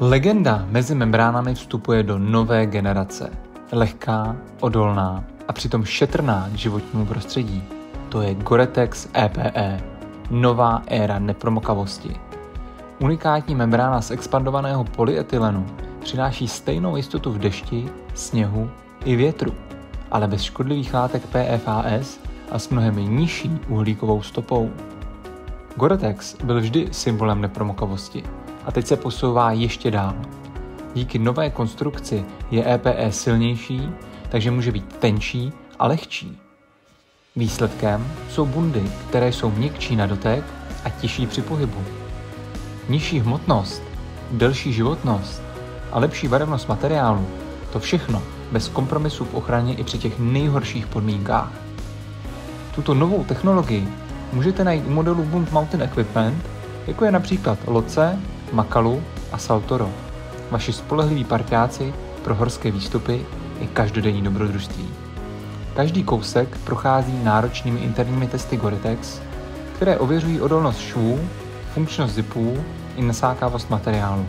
Legenda mezi membránami vstupuje do nové generace. Lehká, odolná a přitom šetrná k životnímu prostředí. To je Gore-Tex EPE. Nová éra nepromokavosti. Unikátní membrána z expandovaného polyetylenu přináší stejnou jistotu v dešti, sněhu i větru, ale bez škodlivých látek PFAS a s mnohem nižší uhlíkovou stopou. Gore-Tex byl vždy symbolem nepromokavosti a teď se posouvá ještě dál. Díky nové konstrukci je EPE silnější, takže může být tenčí a lehčí. Výsledkem jsou bundy, které jsou měkčí na dotek a těžší při pohybu. Nižší hmotnost, delší životnost a lepší barevnost materiálu, to všechno bez kompromisu v ochraně i při těch nejhorších podmínkách. Tuto novou technologii můžete najít u modelů Bund Mountain Equipment, jako je například Loce, Makalu a Saltoro, vaši spolehliví parťáci pro horské výstupy i každodenní dobrodružství. Každý kousek prochází náročnými interními testy Gore-Tex, které ověřují odolnost švů, funkčnost zipů i nasákavost materiálu.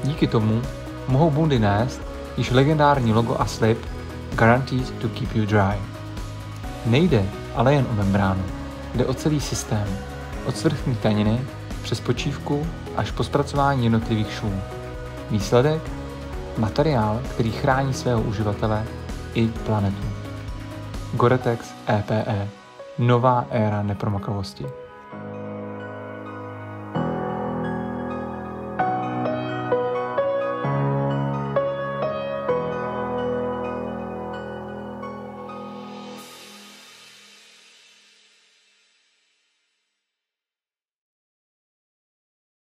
Díky tomu mohou bundy nést již legendární logo a slib Guaranteed to keep you dry. Nejde ale jen o membránu, jde o celý systém, od svrchní tkaniny přes počívku až po zpracování jednotlivých švů. Výsledek? Materiál, který chrání svého uživatele i planetu. Gore-Tex EPE. Nová éra nepromokavosti.